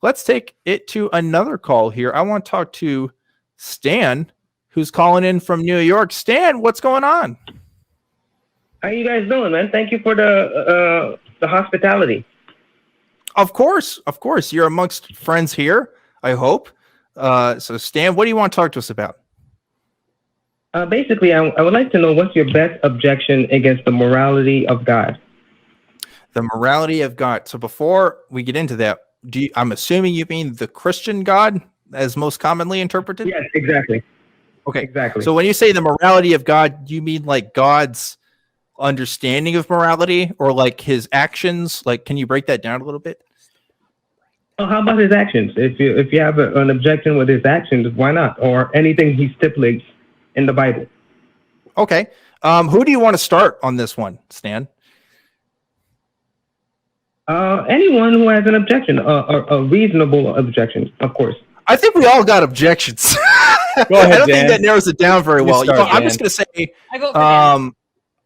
let's take it to another call here. I want to talk to Stan, who's calling in from New York. Stan, what's going on? How you guys doing, man? Thank you for the hospitality. Of course. You're amongst friends here, I hope. So, Stan, what do you want to talk to us about? Basically, I would like to know what's your best objection against the morality of God? The morality of God. So before we get into that, I'm assuming you mean the Christian God as most commonly interpreted? Yes, exactly. Okay. Exactly. So when you say the morality of God, you mean like God's understanding of morality or like his actions? Like, can you break that down a little bit? Oh, how about his actions? If you have an objection with his actions, why not? Or anything he stipulates in the Bible. Okay. Who do you want to start on this one, Stan? Anyone who has an objection, a reasonable objection, of course. I think we all got objections. Go ahead, I don't Dan. think that narrows it down very well. I'm just going to say, I vote for Dan.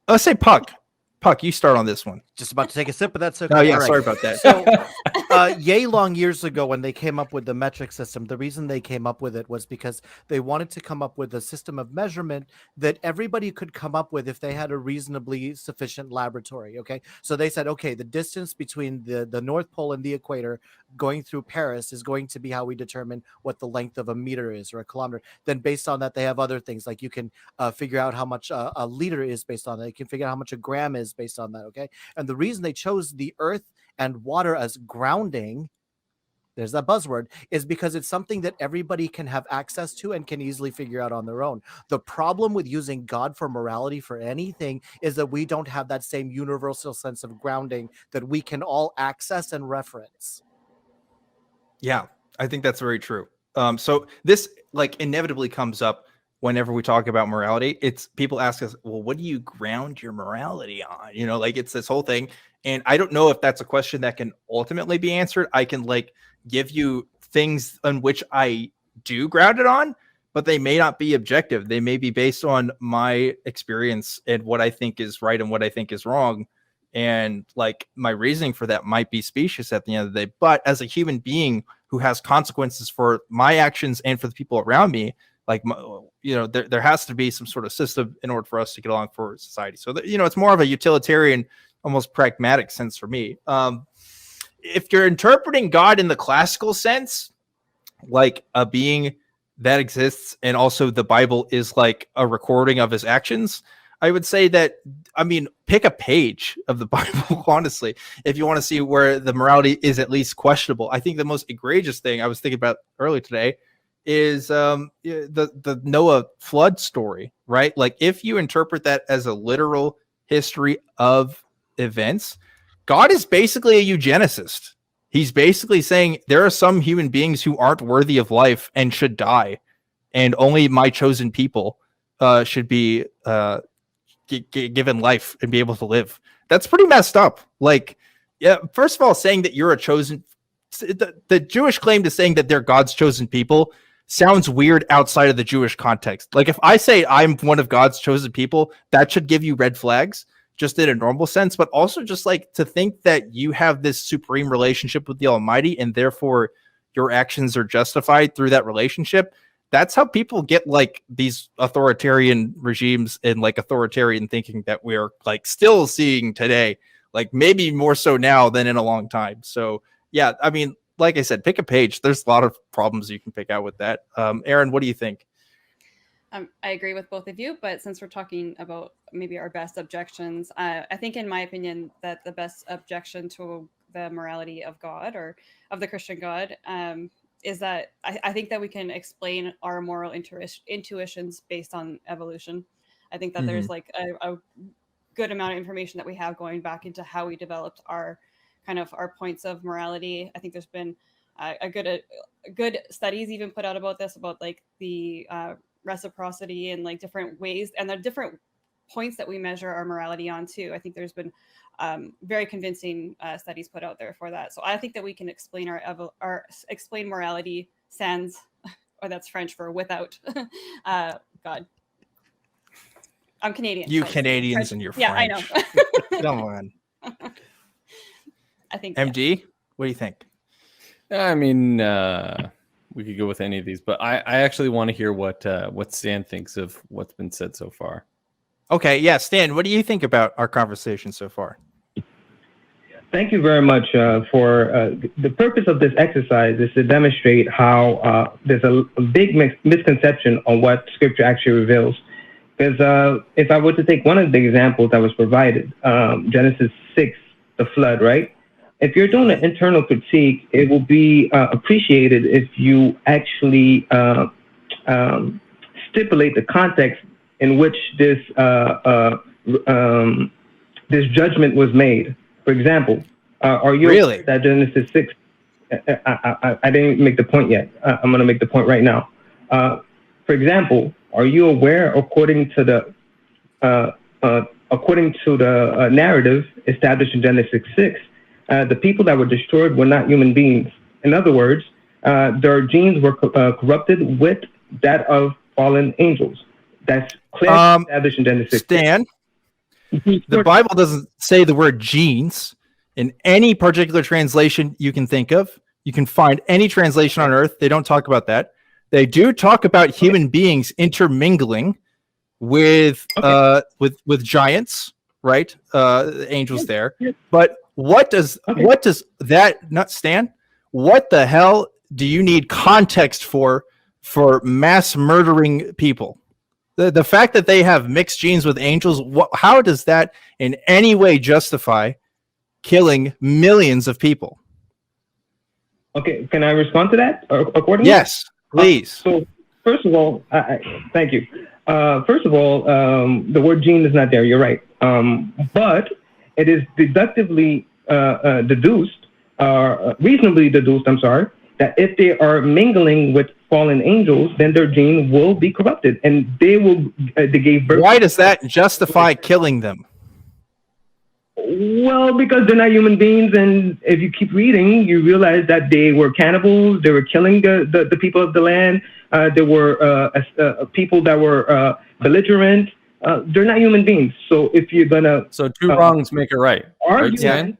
let's say Puck. Puck, you start on this one. Just about to take a sip, but that's okay. Oh, yeah, All right. sorry about that. So, yay long years ago when they came up with the metric system, the reason they came up with it was because they wanted to come up with a system of measurement that everybody could come up with if they had a reasonably sufficient laboratory, okay? So they said, okay, the distance between the North Pole and the equator going through Paris is going to be how we determine what the length of a meter is or a kilometer. Then based on that, they have other things, like you can figure out how much a liter is based on that. You can figure out how much a gram is based on that, okay? And the reason they chose the earth and water as grounding, there's that buzzword, is because it's something that everybody can have access to and can easily figure out on their own. The problem with using God for morality for anything is that we don't have that same universal sense of grounding that we can all access and reference. Yeah, I think that's very true. So this like inevitably comes up whenever we talk about morality. It's people ask us, well, what do you ground your morality on? You know, like it's this whole thing. And I don't know if that's a question that can ultimately be answered. I can like give you things on which I do ground it on, but they may not be objective. They may be based on my experience and what I think is right and what I think is wrong. And like my reasoning for that might be specious at the end of the day. But as a human being who has consequences for my actions and for the people around me, like, you know, there has to be some sort of system in order for us to get along for society. So, you know, it's more of a utilitarian, almost pragmatic sense for me. If you're interpreting God in the classical sense, like a being that exists, and also the Bible is like a recording of his actions, I would say that, I mean, pick a page of the Bible, honestly, if you want to see where the morality is at least questionable. I think the most egregious thing I was thinking about earlier today is the Noah flood story, right? Like if you interpret that as a literal history of events, God is basically a eugenicist. He's basically saying there are some human beings who aren't worthy of life and should die, and only my chosen people should be given life and be able to live. That's pretty messed up. Like, yeah, first of all, saying that you're a chosen, the Jewish claim to saying that they're God's chosen people sounds weird outside of the Jewish context. Like if I say I'm one of God's chosen people, that should give you red flags just in a normal sense, but also just like to think that you have this supreme relationship with the Almighty and therefore your actions are justified through that relationship. That's how people get like these authoritarian regimes and like authoritarian thinking that we're like still seeing today, like maybe more so now than in a long time. So yeah, I mean, like I said, pick a page. There's a lot of problems you can pick out with that. Erin, what do you think? I agree with both of you, but since we're talking about maybe our best objections, I think, in my opinion, that the best objection to the morality of God or of the Christian God is that I think that we can explain our moral intuitions based on evolution. I think that there's like a good amount of information that we have going back into how we developed our kind of our points of morality. I think there's been a good studies even put out about this, about like the reciprocity and like different ways and the different points that we measure our morality on too. I think there's been very convincing studies put out there for that. So I think that we can explain explain morality sans, or that's French for without God. I'm Canadian. You Canadians and your French. Yeah, I know. Come on. I think MD, what do you think? I mean, we could go with any of these, but I actually want to hear what Stan thinks of what's been said so far. Okay, yeah, Stan, what do you think about our conversation so far? Thank you very much for the purpose of this exercise is to demonstrate how there's a big misconception on what Scripture actually reveals. Because if I were to take one of the examples that was provided, Genesis 6, the flood, right? If you're doing an internal critique, it will be appreciated if you actually stipulate the context in which this this judgment was made. For example, are you Really? aware that Genesis 6? I didn't make the point yet. I'm going to make the point right now. For example, are you aware, according to the narrative established in Genesis 6, the people that were destroyed were not human beings. In other words, their genes were corrupted with that of fallen angels. That's clearly established in Genesis 6. Stan, the Bible doesn't say the word genes in any particular translation you can think of. You can find any translation on earth. They don't talk about that. They do talk about human beings intermingling with giants, right? Angels there. But what does that not Stan? What the hell do you need context for mass murdering people? The fact that they have mixed genes with angels, how does that in any way justify killing millions of people? Okay, can I respond to that accordingly? Yes, please. So first of all, thank you. First of all, the word gene is not there. You're right. But it is deductively deduced, reasonably deduced, I'm sorry, that if they are mingling with fallen angels, then their gene will be corrupted, and they gave birth. Why does that justify killing them? Well, because they're not human beings, and if you keep reading, you realize that they were cannibals. They were killing the people of the land. There were people that were belligerent. They're not human beings. So if you're gonna two wrongs make it right. Argue, right,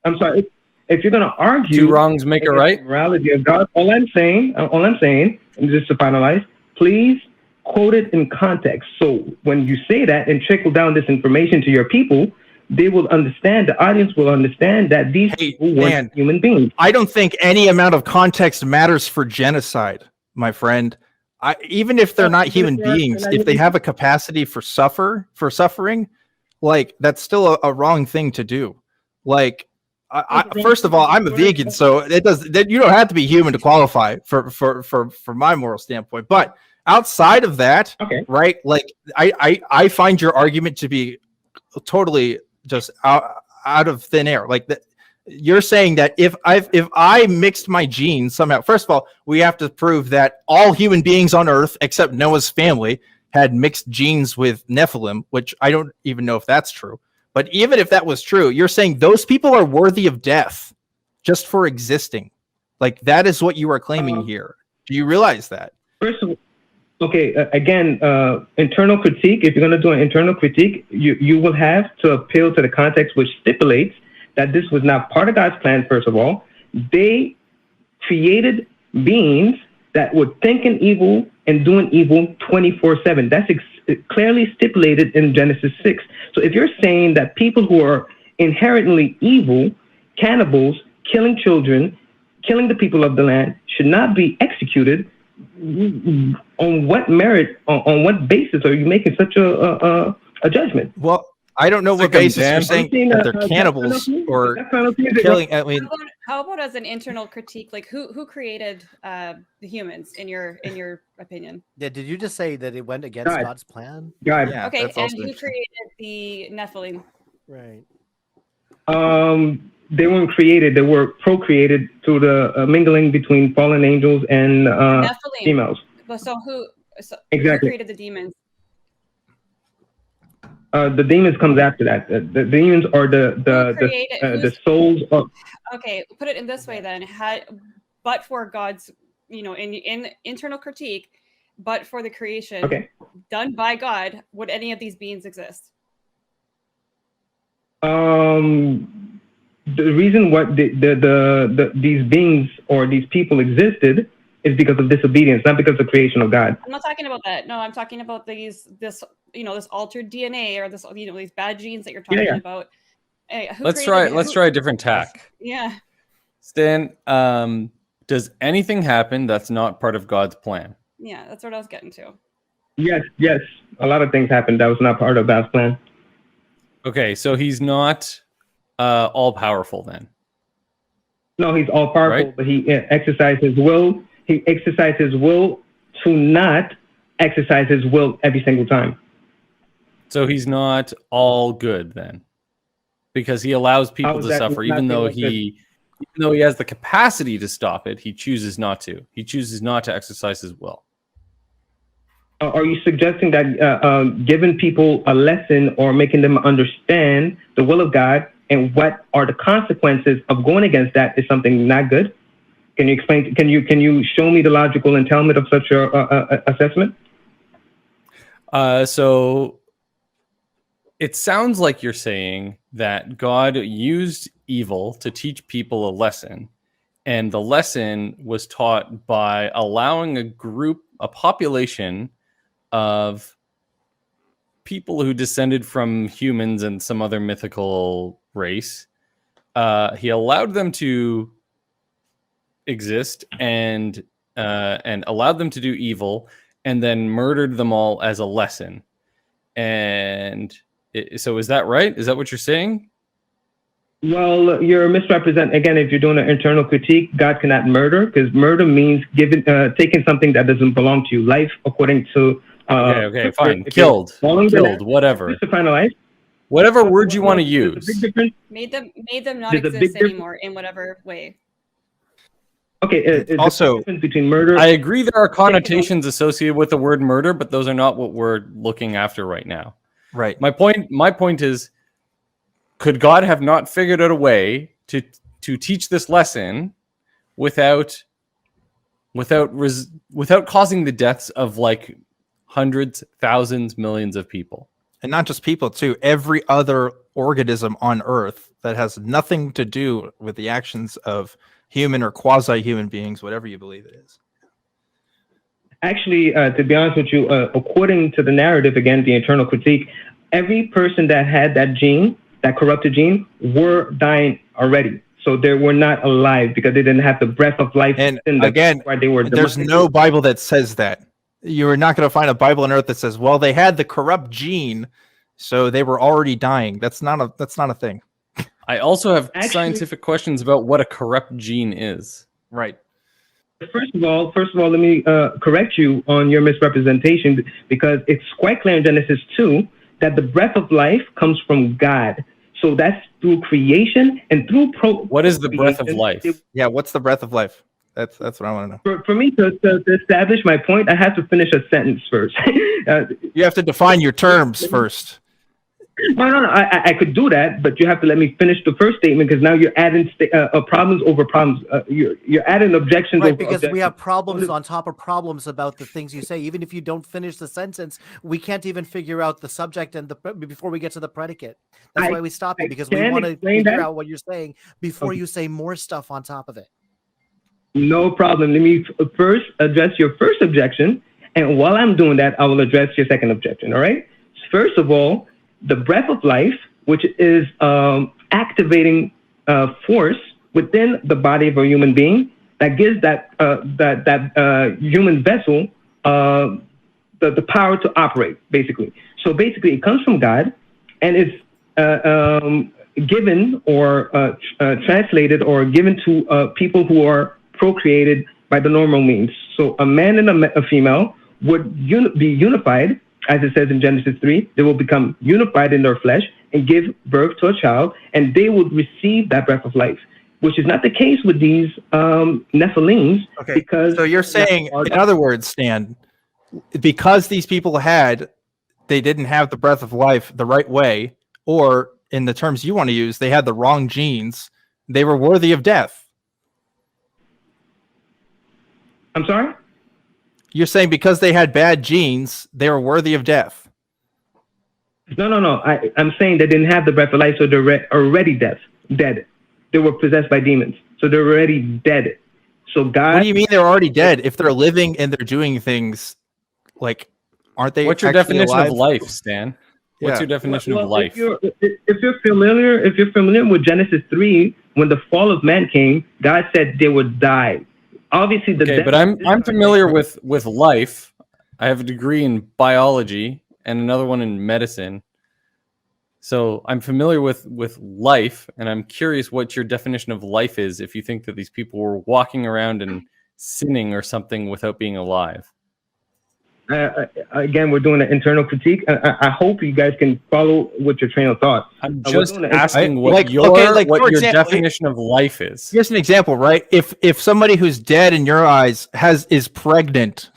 I'm sorry. If you're gonna argue, two wrongs make it right. Morality of God. All I'm saying, and just to finalize, please quote it in context. So when you say that and trickle down this information to your people, they will understand. The audience will understand that these people weren't human beings. I don't think any amount of context matters for genocide, my friend. Even if they're not human beings, if they have a capacity for suffering, like that's still a wrong thing to do. Like, first of all, I'm a vegan, so you don't have to be human to qualify for my moral standpoint. But outside of that, right? Like, I find your argument to be totally just out of thin air. Like that, you're saying that if I mixed my genes somehow, first of all, we have to prove that all human beings on Earth, except Noah's family, had mixed genes with Nephilim, which I don't even know if that's true. But even if that was true, you're saying those people are worthy of death just for existing. Like that is what you are claiming here. Do you realize that? First of all, okay, again, internal critique. If you're going to do an internal critique, you will have to appeal to the context which stipulates that this was not part of God's plan, first of all. They created beings that were thinking evil and doing evil 24/7. That's clearly stipulated in Genesis 6. So if you're saying that people who are inherently evil, cannibals, killing children, killing the people of the land, should not be executed, on what merit, on what basis are you making such a judgment? Well, I don't know what basis you're saying that they're cannibals or killing. I mean, how about as an internal critique? Like who created the humans in your opinion? Yeah, did you just say that it went against God's plan? God. Yeah, okay, and who created the Nephilim? Right. They weren't created; they were procreated through the mingling between fallen angels and females. So who exactly created the demons? The demons comes after that. The demons are the souls of. Okay, put it in this way then. But for God's, in internal critique, but for the creation done by God, would any of these beings exist? the reason what these beings or these people existed is because of disobedience, not because of the creation of God. I'm not talking about that. No, I'm talking about this altered DNA or these bad genes that you're talking about. Hey, let's try a different tack. Yeah. Stan, does anything happen that's not part of God's plan? Yeah, that's what I was getting to. Yes. A lot of things happened that was not part of God's plan. Okay, so he's not all powerful then. No, he's all powerful, right? But he exercised his will. He exercised his will to not exercise his will every single time. So he's not all good then, because he allows people to suffer, even though he has the capacity to stop it. He chooses not to. He chooses not to exercise his will. Are you suggesting that giving people a lesson or making them understand the will of God and what are the consequences of going against that is something not good? Can you explain? Can you show me the logical entailment of such a assessment? So it sounds like you're saying that God used evil to teach people a lesson, and the lesson was taught by allowing a population of people who descended from humans and some other mythical race. He allowed them to exist and allowed them to do evil, and then murdered them all as a lesson. And so is that right? Is that what you're saying? Well, you're misrepresenting. Again, if you're doing an internal critique, God cannot murder, because murder means taking something that doesn't belong to you. Life, according to okay, fine. Killed, whatever. Just to finalize. Whatever word you want to use. Made them not exist anymore in whatever way. Okay. Also, between murder. I agree there are connotations associated with the word murder, but those are not what we're looking after right now. Right. My point is, could God have not figured out a way to teach this lesson without causing the deaths of like hundreds, thousands, millions of people? And not just people too, every other organism on Earth that has nothing to do with the actions of human or quasi-human beings, whatever you believe it is. Actually, to be honest with you, according to the narrative, again, the internal critique, every person that had that gene, that corrupted gene, were dying already. So they were not alive because they didn't have the breath of life. And again, there's no Bible that says that. You're not going to find a Bible on Earth that says, well, they had the corrupt gene, so they were already dying. That's not a thing. I also have scientific questions about what a corrupt gene is. Right. First of all, let me correct you on your misrepresentation, because it's quite clear in Genesis 2 that the breath of life comes from God. So that's through creation and through What is the breath of life? Yeah, what's the breath of life? That's what I want to know. For me to establish my point, I have to finish a sentence first. You have to define your terms first. No. I could do that, but you have to let me finish the first statement, because now you're adding problems over problems. You're adding objections right, over because objections. we have problems on top of problems about the things you say. Even if you don't finish the sentence, we can't even figure out the subject and before we get to the predicate. That's why we stop you, because we want to figure out what you're saying before you say more stuff on top of it. No problem. Let me first address your first objection, and while I'm doing that, I will address your second objection. All right. First of all, the breath of life, which is activating force within the body of a human being, that gives that human vessel the power to operate, basically. So basically, it comes from God, and it's given or translated or given to people who are procreated by the normal means. So a man and a female would be unified. As it says in Genesis 3, they will become unified in their flesh and give birth to a child, and they would receive that breath of life, which is not the case with these Nephilims. Okay, because so you're saying, in other words, Stan, because these people they didn't have the breath of life the right way, or in the terms you want to use, they had the wrong genes, they were worthy of death. I'm sorry? You're saying because they had bad genes, they were worthy of death. No. I'm saying they didn't have the breath of life, so they're already dead. they were possessed by demons. So they're already dead. So God. What do you mean they're already dead? If they're living and they're doing things, like, aren't they? What's your actually definition alive? of life, Stan? What's Yeah. your definition of Well, life? if you're familiar with Genesis 3, when the fall of man came, God said they would die. Obviously, Okay, but I'm familiar with life. I have a degree in biology and another one in medicine. So I'm familiar with life, and I'm curious what your definition of life is if you think that these people were walking around and sinning or something without being alive. Again, we're doing an internal critique. I hope you guys can follow with your train of thought. I'm we're just doing an- asking what like, your, okay, like, what for your example, definition of life is. Here's an example, right? If somebody who's dead in your eyes is pregnant,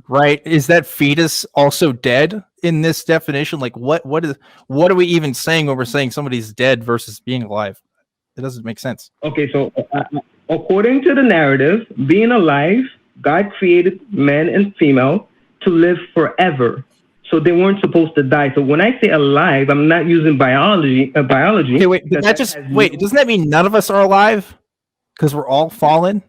right? Is that fetus also dead in this definition? Like, what are we even saying when we're saying somebody's dead versus being alive? It doesn't make sense. Okay, so according to the narrative, being alive, God created man and female to live forever. So they weren't supposed to die. So when I say alive, I'm not using biology. Okay, wait, but doesn't that mean none of us are alive? Because we're all fallen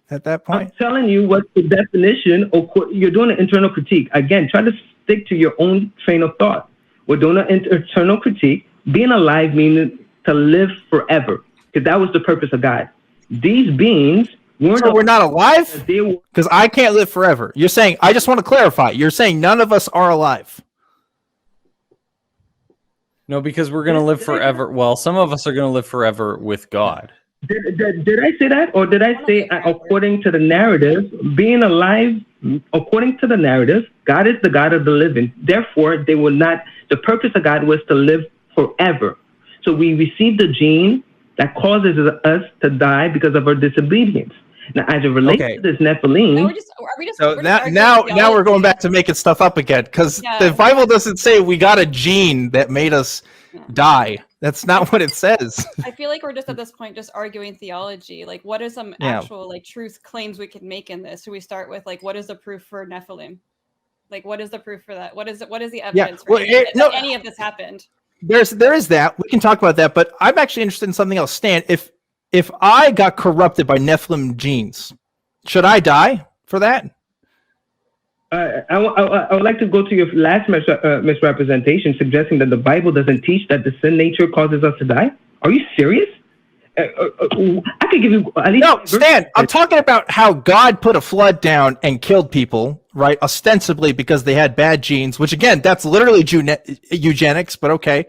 at that I'm point? telling you what the definition. You're doing an internal critique. Again, try to stick to your own train of thought. We're doing an internal critique. Being alive means to live forever, because that was the purpose of God. These beings weren't. So we're not alive? They were. Because I can't live forever. You're saying, I just want to clarify, you're saying none of us are alive. No, because we're going to live forever. Well, some of us are going to live forever with God. Did I say that, or did I say according to the narrative, being alive? According to the narrative, God is the God of the living. Therefore, they will not. The purpose of God was to live forever. So we received the gene that causes us to die because of our disobedience. Now, as it relates to this Nephilim, So now we're going back to making stuff up again, because the Bible doesn't say we got a gene that made us die. That's not what it says. I feel like we're just at this point just arguing theology. Like, what are some actual like truth claims we could make in this? So we start with like, what is the proof for Nephilim? Like, what is the proof for that? What is the evidence for any of this happened? There is that. We can talk about that, but I'm actually interested in something else. Stan, if I got corrupted by Nephilim genes, should I die for that? I would like to go to your last misrepresentation, suggesting that the Bible doesn't teach that the sin nature causes us to die. Are you serious? I could give you at least. No, Stan, I'm talking about how God put a flood down and killed people, right? Ostensibly because they had bad genes, which again, that's literally eugenics, but okay.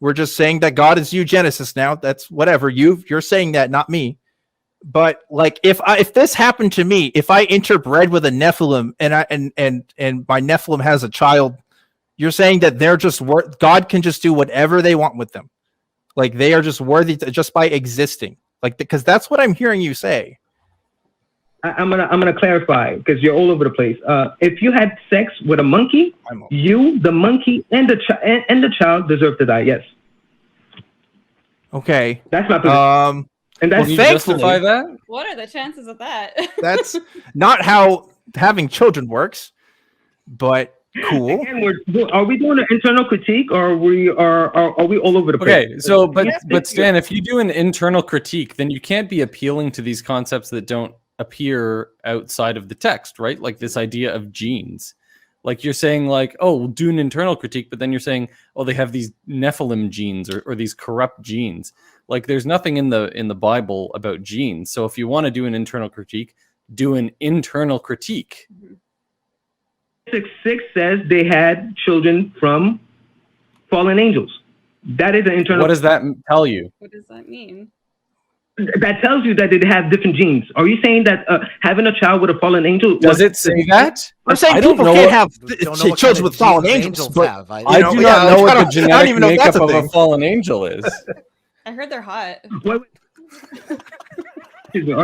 We're just saying that God is eugenicist now. That's whatever. You're saying that, not me. But like, if this happened to me, if I interbred with a Nephilim and my Nephilim has a child, you're saying that they're just God can just do whatever they want with them. Like they are just worthy just by existing. Like, because that's what I'm hearing you say. I'm gonna clarify, because you're all over the place. If you had sex with a monkey, you, the monkey, and the child deserve to die. Yes. Okay. That's my position. And that's justify that. What are the chances of that? That's not how having children works, but cool. Again, are we doing an internal critique, or are we all over the place? Okay, so but Stan, if you do an internal critique, then you can't be appealing to these concepts that don't appear outside of the text, right? Like this idea of genes. Like you're saying, like, oh, we'll do an internal critique, but then you're saying, oh, they have these Nephilim genes or these corrupt genes. Like there's nothing in the Bible about genes. So if you want to do an internal critique, do an internal critique. 6:6 says they had children from fallen angels. That is an internal. What does that tell you? What does that mean? That tells you that they have different genes. Are you saying that having a child with a fallen angel? Does it say that? I'm saying people can't have children with fallen angels, but I do not know what the genetic makeup of a fallen angel is. I heard they're hot. Are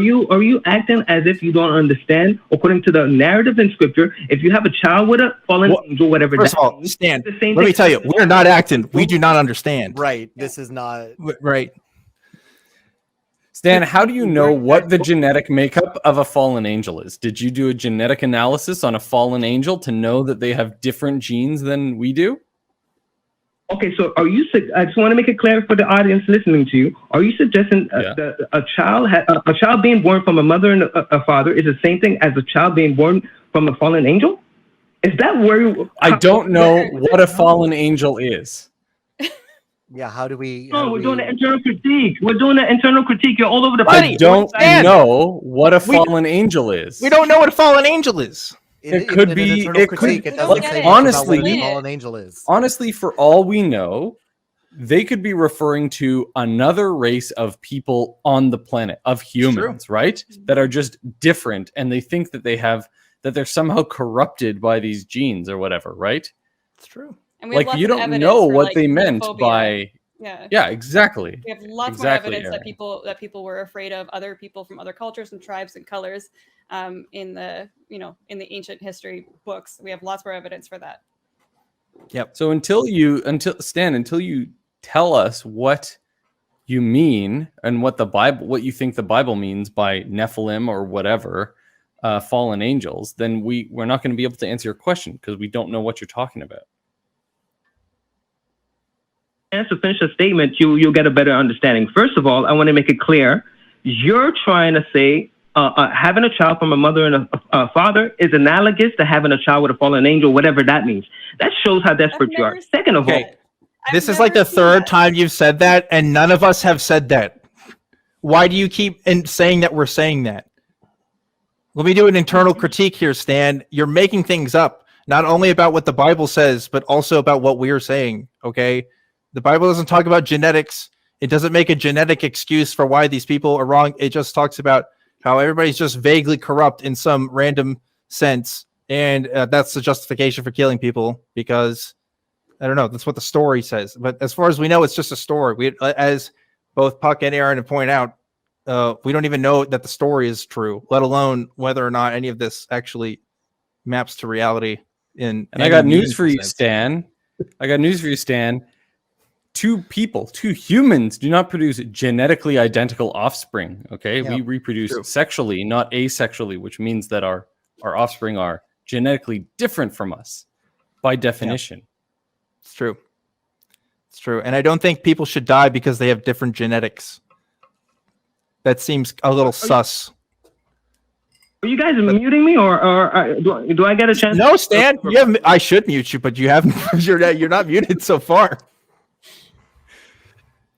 you acting as if you don't understand? According to the narrative in Scripture, if you have a child with a fallen angel, whatever. First of all, Stan, let me tell you, we're not acting. We do not understand. Right. This is not right. Stan, how do you know what the genetic makeup of a fallen angel is? Did you do a genetic analysis on a fallen angel to know that they have different genes than we do? Okay, so I just want to make it clear for the audience listening to you. Are you suggesting that a child being born from a mother and a father is the same thing as a child being born from a fallen angel? Is that where I don't know what a fallen angel is. Yeah, how do we? No, we're doing an internal critique. You're all over the Buddy, place. I don't Dan, know what a fallen angel is. We don't know what a fallen angel is. It could in an be- internal it could- critique. It We doesn't don't say get much it. about what Honestly- a fallen angel is. Honestly, for all we know, they could be referring to another race of people on the planet, of humans, right? That are just different, and they think that they're somehow corrupted by these genes or whatever, right? It's true. And we have Like lots you of don't evidence know for, what like, they meant xenophobia. by Yeah. exactly. We have lots Exactly, more evidence Erin. that people were afraid of other people from other cultures and tribes and colors in the ancient history books. We have lots more evidence for that. So until you tell us what you mean and what you think the Bible means by Nephilim or whatever, fallen angels, then we're not going to be able to answer your question because we don't know what you're talking about. And to finish a statement, you'll get a better understanding. First of all, I want to make it clear. You're trying to say having a child from a mother and a father is analogous to having a child with a fallen angel, whatever that means. That shows how desperate you are. Second of all, This is like the third time you've said that, and none of us have said that. Why do you keep saying that we're saying that? Let me do an internal critique here, Stan. You're making things up, not only about what the Bible says, but also about what we're saying, okay? The Bible doesn't talk about genetics. It doesn't make a genetic excuse for why these people are wrong. It just talks about how everybody's just vaguely corrupt in some random sense, and that's the justification for killing people because, I don't know, that's what the story says. But as far as we know, it's just a story. As both Puck and Erin have pointed out, we don't even know that the story is true, let alone whether or not any of this actually maps to reality. And I got news for you, Stan. Two humans do not produce genetically identical offspring. Okay, we reproduce sexually, not asexually, which means that our offspring are genetically different from us by definition. Yeah. It's true. It's true. And I don't think people should die because they have different genetics. That seems a little sus. Are you guys muting me, or do I get a chance? No, Stan. I should mute you, but you haven't. You're not muted so far.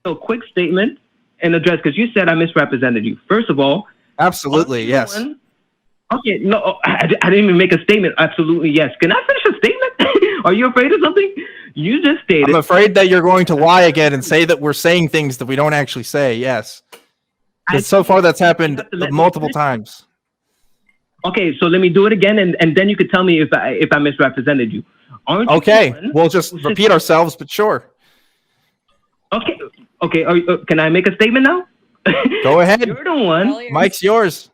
So, quick statement and address, because you said I misrepresented you. First of all, absolutely yes. Okay, no, I didn't even make a statement. Absolutely yes. Can I finish a statement? Are you afraid of something? You just stated. I'm afraid that you're going to lie again and say that we're saying things that we don't actually say. Yes. Because so far that's happened multiple times. Okay, so let me do it again, and then you could tell me if I misrepresented you. Aren't you? Okay, we'll just repeat ourselves, but sure. Okay. Can I make a statement now? Go ahead. You're the one. Mike's yours.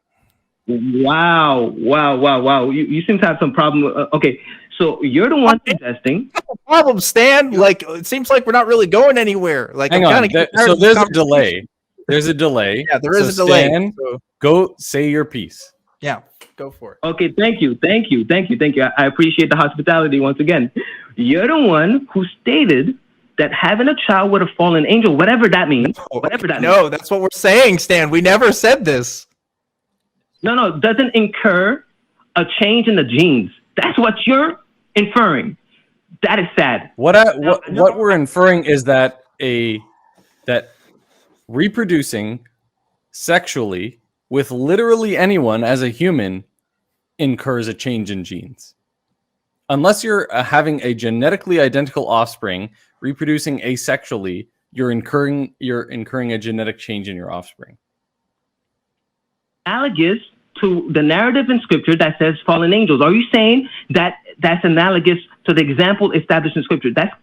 Wow. You seem to have some problem. Okay, so you're the one suggesting. Problem, Stan. Like, it seems like we're not really going anywhere. Like, hang on. So there's a delay. There's a delay. Yeah, there is a delay. Stan, go say your piece. Yeah, go for it. Okay, thank you. I appreciate the hospitality once again. You're the one who stated that having a child with a fallen angel, whatever that means, No, that's what we're saying, Stan. We never said this. No, doesn't incur a change in the genes. That's what you're inferring. That is sad. What we're inferring is that that reproducing sexually with literally anyone as a human incurs a change in genes. Unless you're having a genetically identical offspring, reproducing asexually, you're incurring a genetic change in your offspring. Analogous to the narrative in scripture that says fallen angels. Are you saying that that's analogous to the example established in scripture? That's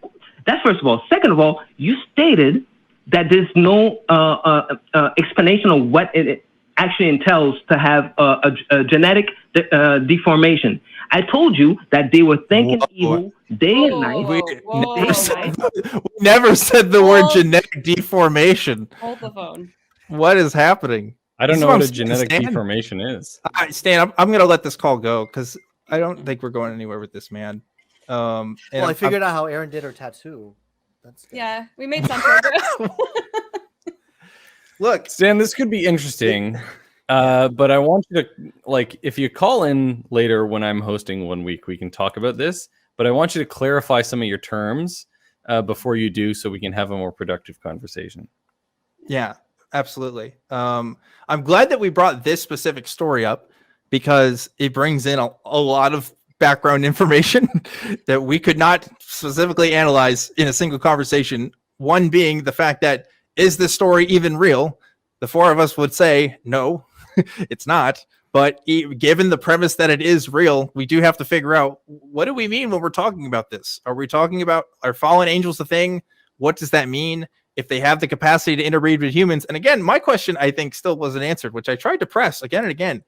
first of all. Second of all, you stated that there's no explanation of what it actually entails to have a genetic deformation. I told you that they were thinking evil day and night. We never said the word genetic deformation. Hold the phone. What is happening? I don't know what a genetic deformation is. Stan, I'm going to let this call go because I don't think we're going anywhere with this man. I figured out how Erin did her tattoo. That's good. Yeah, we made some progress. Look, Stan, this could be interesting. But I want you to, like, if you call in later when I'm hosting 1 week, we can talk about this. But I want you to clarify some of your terms before you do, so we can have a more productive conversation. yeah, absolutely. I'm glad that we brought this specific story up because it brings in a lot of background information that we could not specifically analyze in a single conversation. One being the fact that, is this story even real? The four of us would say, no, it's not. But given the premise that it is real, we do have to figure out, what do we mean when we're talking about this? Are we talking about, are fallen angels a thing? What does that mean? If they have the capacity to interbreed with humans? And again, my question, I think, still wasn't answered, which I tried to press again and again.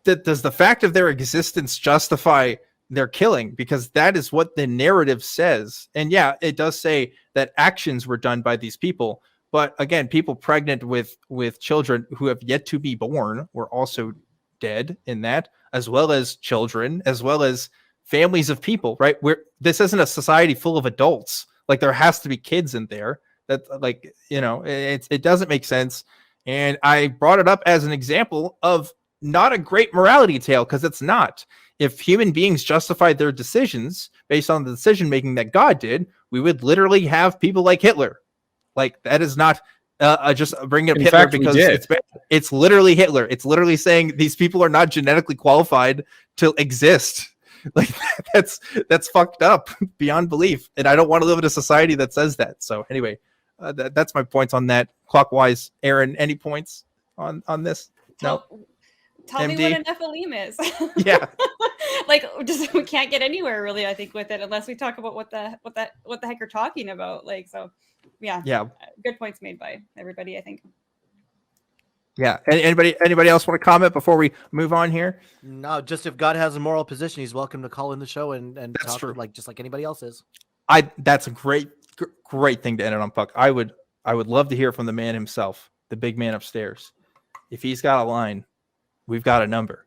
Does the fact of their existence justify their killing? Because that is what the narrative says. And yeah, it does say that actions were done by these people. But again, people pregnant with children who have yet to be born were also dead in that, as well as children, as well as families of people, right? This isn't a society full of adults. Like, there has to be kids in there. That, like, you know, it doesn't make sense. And I brought it up as an example of not a great morality tale, because it's not. If human beings justified their decisions based on the decision making that God did, we would literally have people like Hitler. Like, that is not just bringing up In Hitler fact, we because did. it's bad. It's literally Hitler. It's literally saying these people are not genetically qualified to exist. Like, that's fucked up beyond belief. And I don't want to live in a society that says that. So anyway, that's my points on that. Clockwise, Erin, any points on this? No. Tell me MD? what an Nephilim is. Yeah. Like, just, we can't get anywhere really, I think, with it unless we talk about what the heck you're talking about. Like, so yeah. Good points made by everybody, I think. Yeah. Anybody else want to comment before we move on here? No, just if God has a moral position, he's welcome to call in the show and That's talk true. just like anybody else is. That's a great thing to end it on, Puck. I would love to hear from the man himself, the big man upstairs. If he's got a line, we've got a number.